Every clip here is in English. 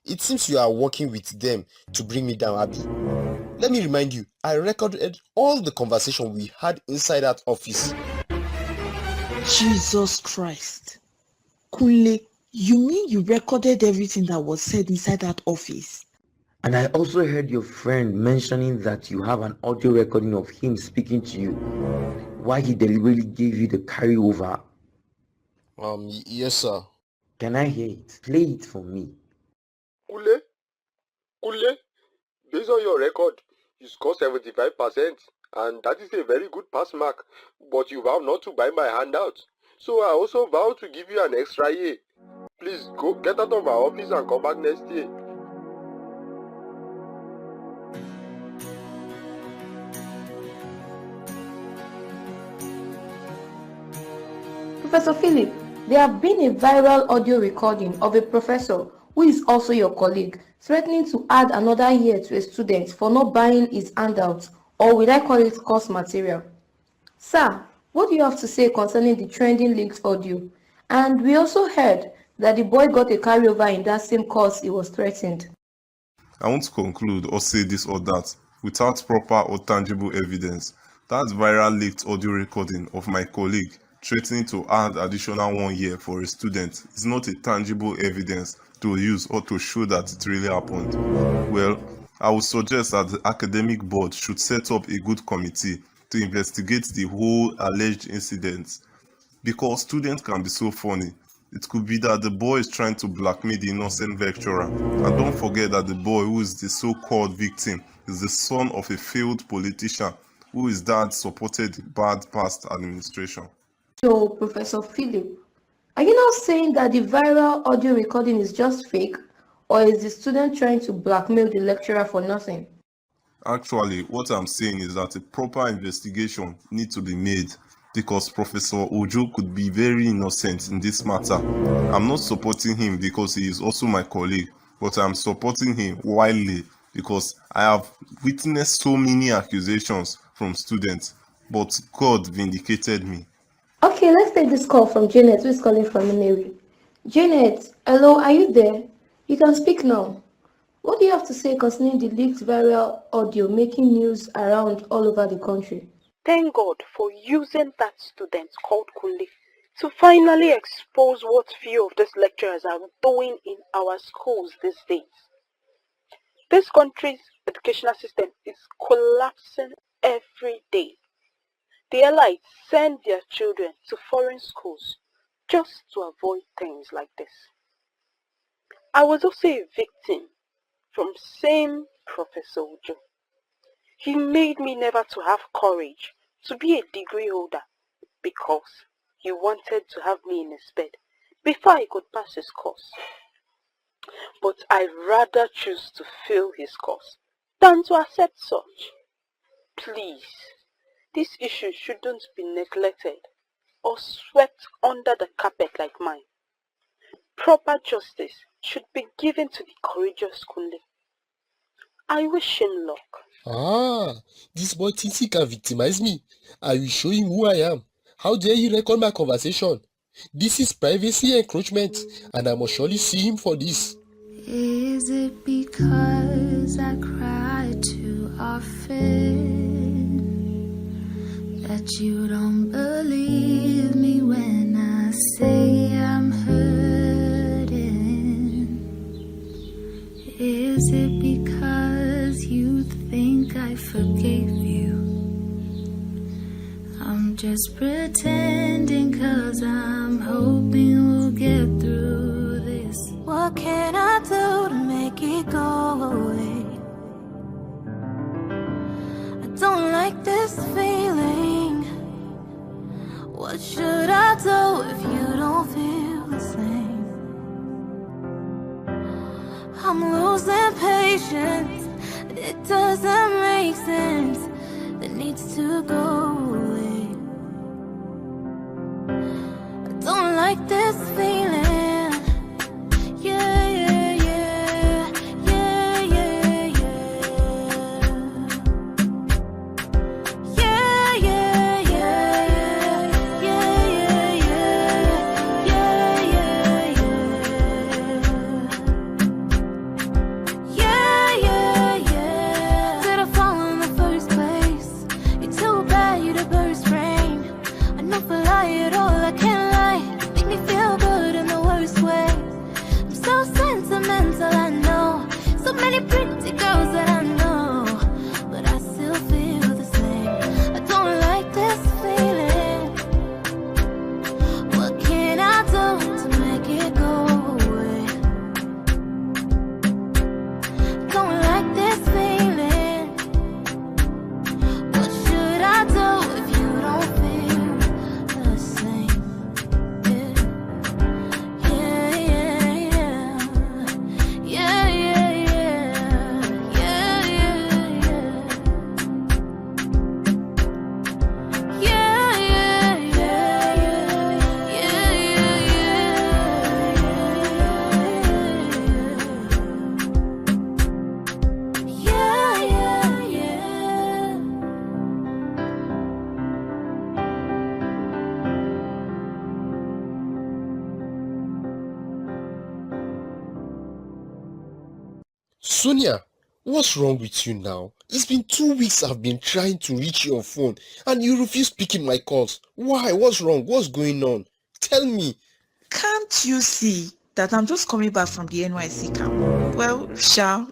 It seems you are working with them to bring me down, Abby. Let me remind you, I recorded all the conversation we had inside that office. Jesus Christ. Kunle, you mean you recorded everything that was said inside that office? And I also heard your friend mentioning that you have an audio recording of him speaking to you. Why he deliberately gave you the carryover? Yes, sir. Can I hear it? Play it for me. Kule, based on your record, you scored 75%, and that is a very good pass mark. But you vow not to buy my handout, so I also vow to give you an extra year. Please go get out of our office and come back next year. Professor Philip, there have been a viral audio recording of a professor who is also your colleague threatening to add another year to a student for not buying his handout, or will I call it course material. Sir, what do you have to say concerning the trending leaked audio? And we also heard that the boy got a carryover in that same course he was threatened. I want to conclude or say this or that without proper or tangible evidence. That viral leaked audio recording of my colleague threatening to add additional 1 year for a student is not a tangible evidence to use or to show that it really happened. Well, I would suggest that the academic board should set up a good committee to investigate the whole alleged incident, because students can be so funny. It could be that the boy is trying to blackmail the innocent lecturer. And don't forget that the boy who is the so-called victim is the son of a failed politician who his dad supported the bad past administration. So, Professor Philip, are you now saying that the viral audio recording is just fake, or is the student trying to blackmail the lecturer for nothing? Actually, what I'm saying is that a proper investigation needs to be made, because Professor Ojo could be very innocent in this matter. I'm not supporting him because he is also my colleague, but I'm supporting him wildly because I have witnessed so many accusations from students, but God vindicated me. Okay, let's take this call from Janet, who is calling from Nollywood. Janet, hello, are you there? You can speak now. What do you have to say concerning the leaked viral audio making news around all over the country? Thank God for using that student called Kunle to finally expose what few of these lecturers are doing in our schools these days. This country's educational system is collapsing every day. The elites send their children to foreign schools just to avoid things like this. I was also a victim from same Professor Ojo. He made me never to have courage to be a degree holder because he wanted to have me in his bed before I could pass his course. But I'd rather choose to fail his course than to accept such. Please, this issue shouldn't be neglected or swept under the carpet like mine. Proper justice should be given to the courageous Kunle. I wish him luck. This boy thinks he can victimize me. I will show him who I am. How dare he record my conversation? This is privacy encroachment, and I must surely see him for this. Is it because I cry too often that you don't believe me when I say I'm hurting? Is it because you think I forgave you? I'm just pretending 'cause I'm hoping we'll get through this. What can I do to make it go away? I don't like this feeling. What should I do if you don't feel the same? I'm losing patience. It doesn't make sense. It needs to go away. I don't like this feeling. Yeah, yeah, yeah, yeah, yeah, yeah. Yeah, yeah, yeah, yeah, yeah, yeah, yeah, yeah, yeah. sentimental, I know. So many pretty girls that I know, but I still feel the same. I don't like this feeling. What can I do to make it go away? Don't like this feeling. What should I do if you don't feel the same? Yeah, yeah, yeah, yeah, yeah, yeah, yeah, yeah, yeah, yeah, yeah, yeah, yeah. Sonia, what's wrong with you now? It's been 2 weeks I've been trying to reach your phone and you refuse picking my calls. Why? What's wrong? What's going on? Tell me. Can't you see that I'm just coming back from the NYC camp? Well, Sha,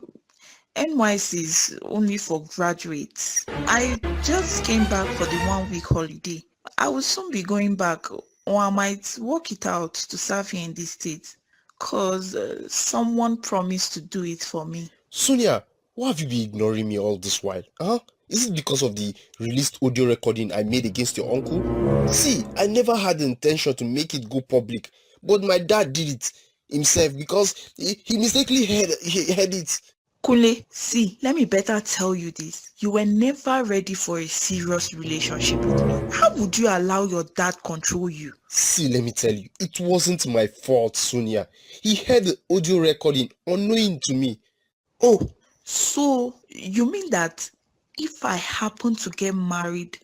NYC is only for graduates. I just came back for the 1 week holiday. I will soon be going back, or I might work it out to serve here in this state, cause someone promised to do it for me. Sonia, why have you been ignoring me all this while? Huh? Is it because of the released audio recording I made against your uncle? See, I never had the intention to make it go public, but my dad did it himself because he mistakenly heard it. Kunle, see, let me better tell you this. You were never ready for a serious relationship with me. How would you allow your dad control you? See, let me tell you, it wasn't my fault, Sonia. He heard the audio recording unknowing to me. Oh, so you mean that if I happen to get married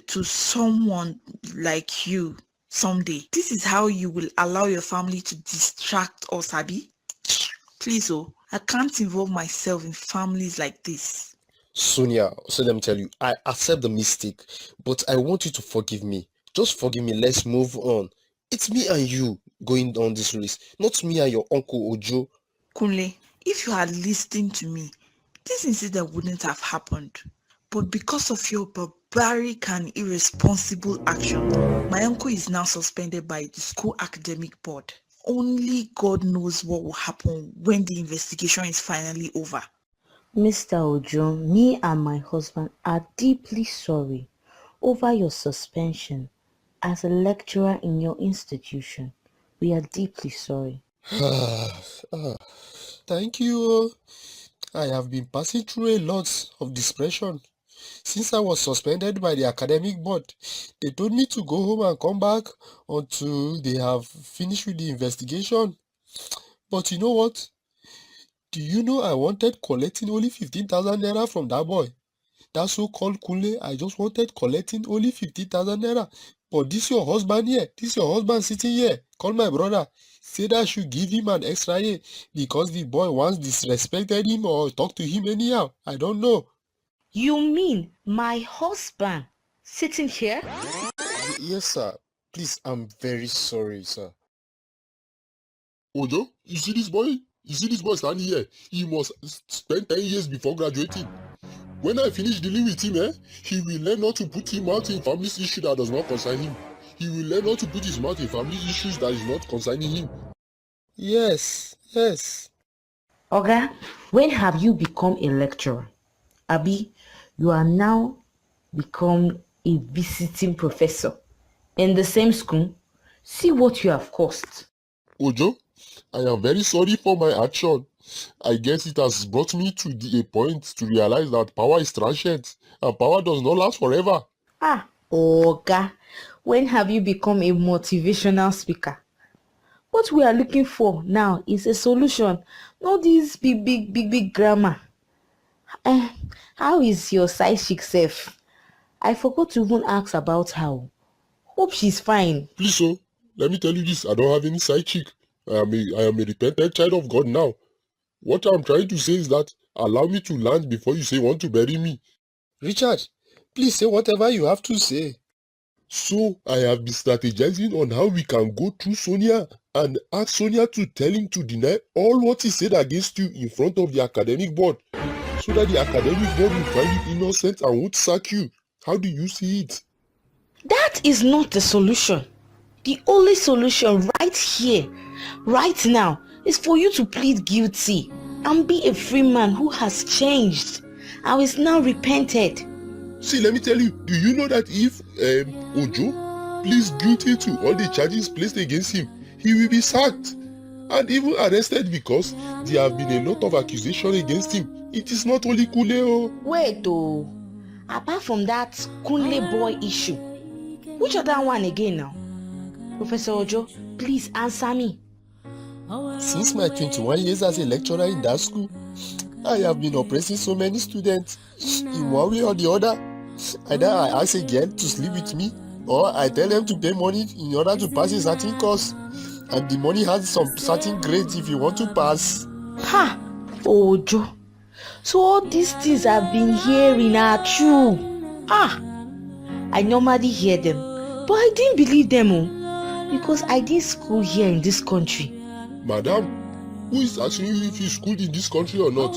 to someone like you someday, this is how you will allow your family to distract us, Abby? Please, oh, I can't involve myself in families like this. Sonia, so let me tell you, I accept the mistake, but I want you to forgive me. Just forgive me, let's move on. It's me and you going on this race, not me and your uncle Ojo. Kunle, if you had listened to me, this incident wouldn't have happened. But because of your barbaric and irresponsible action, my uncle is now suspended by the school academic board. Only God knows what will happen when the investigation is finally over. Mr. Ojo, me and my husband are deeply sorry over your suspension as a lecturer in your institution. We are deeply sorry. Thank you. I have been passing through a lot of depression. Since I was suspended by the academic board, they told me to go home and come back until they have finished with the investigation. But you know what? Do you know I wanted collecting only 15,000 naira from that boy? That so-called Kunle, I just wanted collecting only 50,000 naira. But this your husband here, this your husband sitting here, call my brother, said I should give him an extra year because the boy once disrespected him or talked to him anyhow. I don't know. You mean my husband sitting here? Yes, sir. Please, I'm very sorry, sir. Ojo, you see this boy? You see this boy standing here? He must spend 10 years before graduating. When I finish dealing with him, he will learn not to put him out in family issue that does not concern him. He will learn not to put his mouth in family issues that is not concerning him. Yes. Oga, when have you become a lecturer? Abi, you are now become a visiting professor in the same school. See what you have caused. Ojo, I am very sorry for my action. I guess it has brought me to a point to realize that power is transient and power does not last forever. Oga, when have you become a motivational speaker? What we are looking for now is a solution, not this big grammar. How is your side chick self? I forgot to even ask about her. Hope she's fine. Please, so, let me tell you this, I don't have any side chick. I am a repentant child of God now. What I'm trying to say is that allow me to land before you say want to bury me. Richard, please say whatever you have to say. So, I have been strategizing on how we can go through Sonia. and ask Sonia to tell him to deny all what he said against you in front of the academic board, so that the academic board will find you innocent and won't sack you. How do you see it? That is not the solution. The only solution right here, right now, is for you to plead guilty and be a free man who has changed and is now repented. See, let me tell you, do you know that if Ojo pleads guilty to all the charges placed against him, he will be sacked and even arrested because there have been a lot of accusations against him. It is not only Kule. Wait though, apart from that Kunle boy issue, which other one again now? Professor Ojo, please answer me. Since my 21 years as a lecturer in that school, I have been oppressing so many students in one way or the other. Either I ask a girl to sleep with me, or I tell them to pay money in order to pass a certain course, and the money has some certain grades if you want to pass. Ha! Ojo. So all these things I've been hearing are true. I normally hear them, but I didn't believe them because I did school here in this country. Madam, who is asking you if you schooled in this country or not?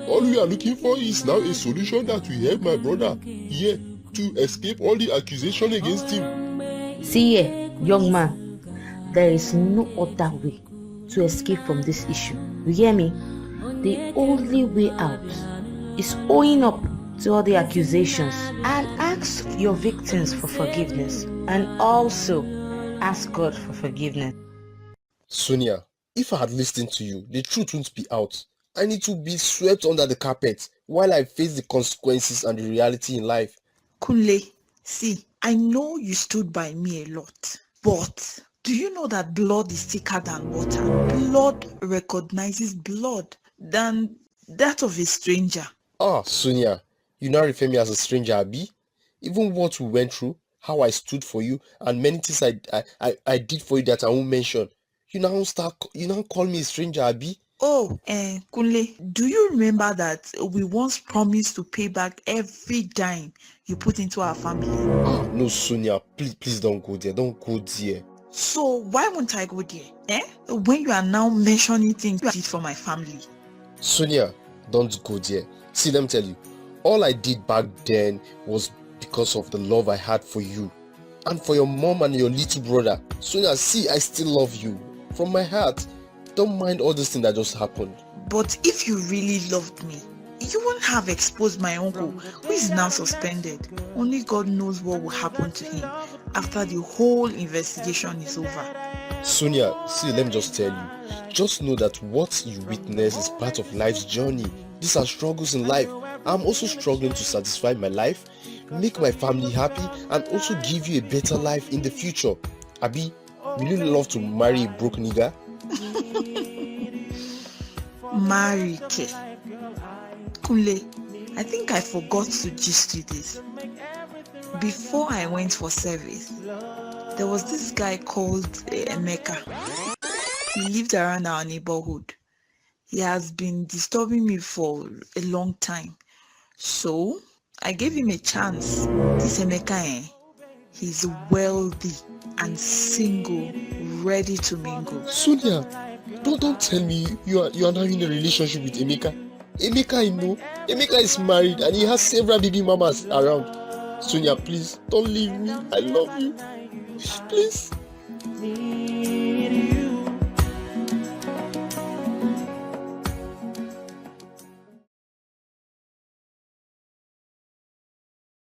All we are looking for is now a solution that will help my brother here to escape all the accusation against him. See here, young man, there is no other way to escape from this issue. You hear me? The only way out is owing up to all the accusations and ask your victims for forgiveness, and also ask God for forgiveness. Sonia, if I had listened to you, the truth wouldn't be out, and it would be swept under the carpet while I face the consequences and the reality in life. Kunle, see, I know you stood by me a lot, but do you know that blood is thicker than water? Blood recognizes blood than that of a stranger. Sonia, you now refer me as a stranger, Abi? Even what we went through, how I stood for you, and many things I did for you that I won't mention. You now call me a stranger, Abi? Kunle, do you remember that we once promised to pay back every dime you put into our family? No, Sonia, please don't go there. Don't go there. So why won't I go there? When you are now mentioning things you did for my family. Sonia, don't go there. See, let me tell you, all I did back then was because of the love I had for you and for your mom and your little brother. Sonia, see, I still love you from my heart. Don't mind all this thing that just happened. But if you really loved me, you wouldn't have exposed my uncle, who is now suspended. Only God knows what will happen to him after the whole investigation is over. Sonia, see, let me just tell you, just know that what you witness is part of life's journey. These are struggles in life. I'm also struggling to satisfy my life, make my family happy, and also give you a better life in the future. Abi, will you love to marry a broke nigga? Marry K. Kunle, I think I forgot to gist you this. Before I went for service, there was this guy called Emeka. He lived around our neighborhood. He has been disturbing me for a long time. So I gave him a chance. This Emeka, he's wealthy and single, ready to mingle. Sonia, don't tell me you are now in a relationship with Emeka. Emeka, I know. Emeka is married and he has several baby mamas around. Sonia, please, don't leave me. I love you. Please.